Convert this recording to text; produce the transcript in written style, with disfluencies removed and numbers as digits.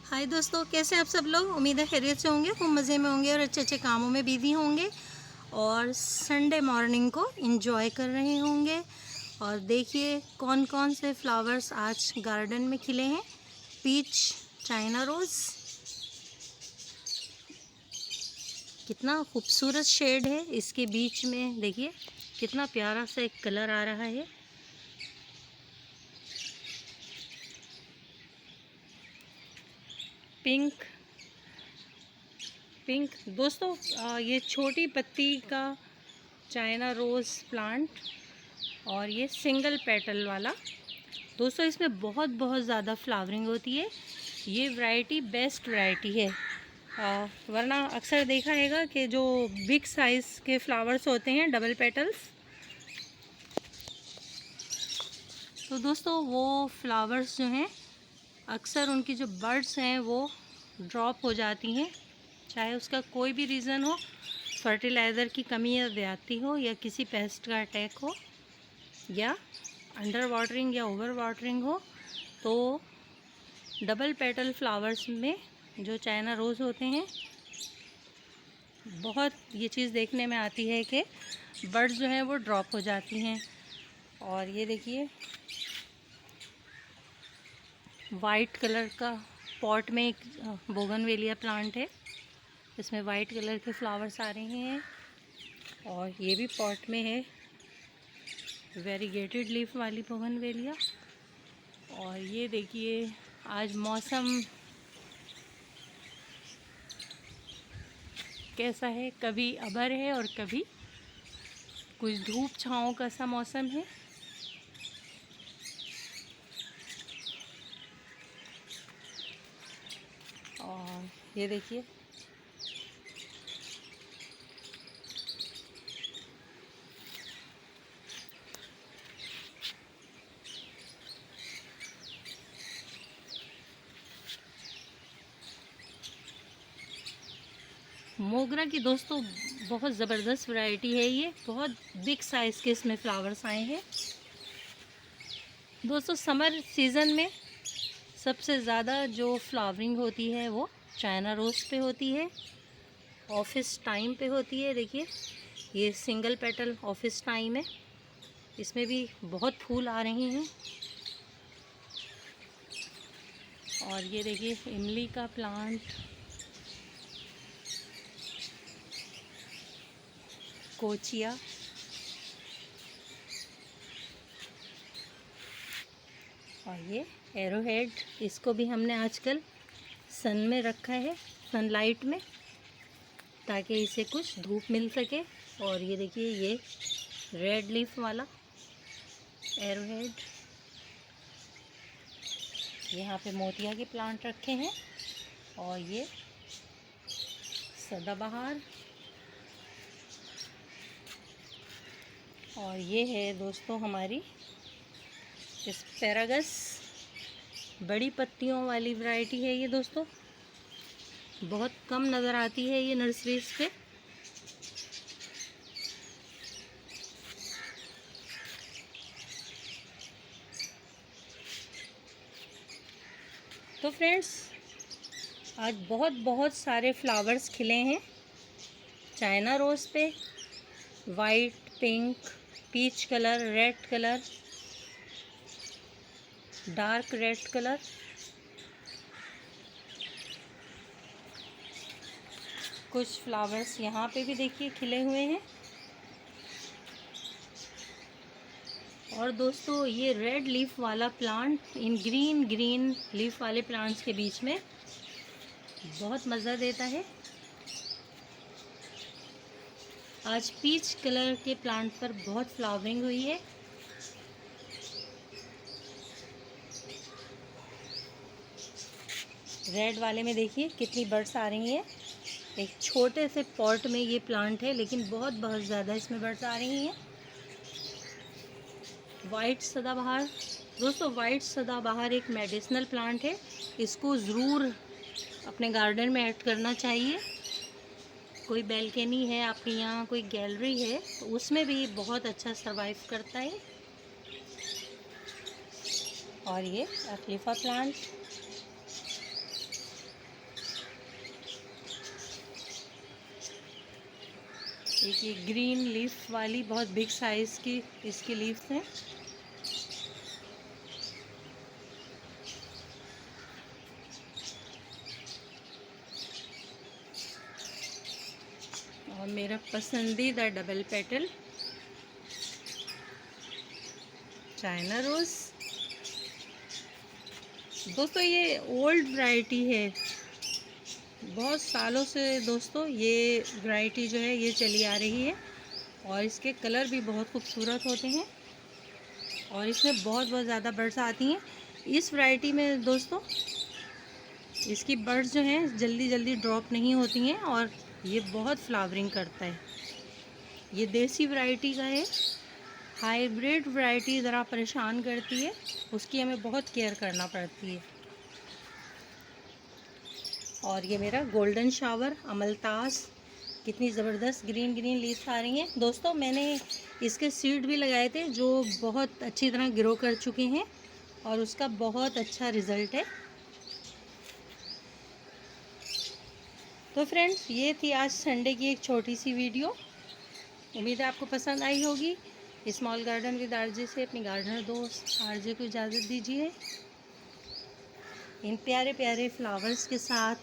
हाय दोस्तों, कैसे आप सब लोग। उम्मीद है खैरियत से होंगे, खूब मज़े में होंगे और अच्छे अच्छे कामों में बिजी होंगे और संडे मॉर्निंग को एंजॉय कर रहे होंगे। और देखिए कौन कौन से फ्लावर्स आज गार्डन में खिले हैं। पीच, चाइना रोज़, कितना खूबसूरत शेड है इसके बीच में। देखिए कितना प्यारा सा एक कलर आ रहा है। पिंक पिंक दोस्तों, ये छोटी पत्ती का चाइना रोज़ प्लांट और ये सिंगल पेटल वाला। दोस्तों इसमें बहुत ज़्यादा फ्लावरिंग होती है। ये वैरायटी बेस्ट वैरायटी है। वरना अक्सर देखा हैगा कि जो बिग साइज़ के फ्लावर्स होते हैं, डबल पेटल्स, तो दोस्तों वो फ्लावर्स जो हैं अक्सर उनकी जो बर्ड्स हैं वो ड्रॉप हो जाती हैं। चाहे उसका कोई भी रीज़न हो, फर्टिलाइज़र की कमी या ज़्यादती हो, या किसी पेस्ट का अटैक हो, या अंडर वाटरिंग या ओवर वाटरिंग हो, तो डबल पेटल फ्लावर्स में जो चाइना रोज़ होते हैं, बहुत ये चीज़ देखने में आती है कि बर्ड्स जो हैं वो ड्रॉप हो जाती हैं। और ये देखिए वाइट कलर का पॉट में एक बोगनवेलिया प्लांट है, इसमें वाइट कलर के फ्लावर्स आ रहे हैं। और ये भी पॉट में है, वेरीगेटेड लीफ वाली बोगनवेलिया। और ये देखिए आज मौसम कैसा है, कभी अबर है और कभी कुछ धूप छाँव का सा मौसम है। और ये देखिए मोगरा की दोस्तों बहुत ज़बरदस्त वैरायटी है। ये बहुत बिग साइज़ के इसमें फ्लावर्स आए हैं। दोस्तों समर सीज़न में सबसे ज़्यादा जो फ्लावरिंग होती है वो चाइना रोज़ पे होती है, ऑफिस टाइम पे होती है। देखिए ये सिंगल पेटल ऑफिस टाइम है, इसमें भी बहुत फूल आ रहे हैं। और ये देखिए इमली का प्लांट, कोचिया, और ये एरोहेड, इसको भी हमने आजकल सन में रखा है, सनलाइट में, ताकि इसे कुछ धूप मिल सके। और ये देखिए ये रेड लीफ वाला एरोहेड, यहाँ पे मोतिया के प्लांट रखे हैं। और ये सदाबहार, और ये है दोस्तों हमारी एस्पैरागस, बड़ी पत्तियों वाली वैरायटी है ये दोस्तों, बहुत कम नज़र आती है ये नर्सरीज पे। तो फ्रेंड्स आज बहुत सारे फ्लावर्स खिले हैं चाइना रोज़ पे। White, pink, peach colour, red colour, dark red colour, कुछ फ्लावर्स यहाँ पे भी देखिए खिले हुए हैं। और दोस्तों ये रेड लीफ वाला प्लांट इन ग्रीन लीफ वाले प्लांट्स के बीच में बहुत मज़ा देता है। आज पीच कलर के प्लांट पर बहुत फ्लावरिंग हुई है। रेड वाले में देखिए कितनी बर्ड्स आ रही हैं। एक छोटे से पॉट में ये प्लांट है, लेकिन बहुत ज़्यादा इसमें बर्ड्स आ रही हैं। वाइट सदाबहार, दोस्तों वाइट सदाबहार एक मेडिसिनल प्लांट है, इसको ज़रूर अपने गार्डन में ऐड करना चाहिए। कोई बैल्कनी है आपके यहाँ, कोई गैलरी है, तो उसमें भी बहुत अच्छा सरवाइव करता है। और ये अक्लिफा प्लांट, एक ये ग्रीन लीफ वाली बहुत बिग साइज़ की इसकी लीव्स हैं। और मेरा पसंदीदा डबल पेटल चाइना रोज़। दोस्तों ये ओल्ड वैरायटी है, बहुत सालों से दोस्तों ये वैरायटी जो है ये चली आ रही है और इसके कलर भी बहुत खूबसूरत होते हैं और इसमें बहुत बहुत ज़्यादा बर्ड्स आती हैं। इस वैरायटी में दोस्तों इसकी बर्ड्स जो हैं जल्दी जल्दी ड्रॉप नहीं होती हैं और ये बहुत फ्लावरिंग करता है। ये देसी वैरायटी का है। हाइब्रिड वैरायटी ज़रा परेशान करती है, उसकी हमें बहुत केयर करना पड़ती है। और ये मेरा गोल्डन शावर अमलतास, कितनी ज़बरदस्त ग्रीन ग्रीन लीव्स आ रही हैं। दोस्तों मैंने इसके सीड भी लगाए थे जो बहुत अच्छी तरह ग्रो कर चुके हैं और उसका बहुत अच्छा रिज़ल्ट है। तो फ्रेंड्स ये थी आज संडे की एक छोटी सी वीडियो। उम्मीद है आपको पसंद आई होगी। स्मॉल गार्डन विद आरजे से अपनी गार्डनर दोस्त आरजे को इजाज़त दीजिए इन प्यारे प्यारे फ्लावर्स के साथ।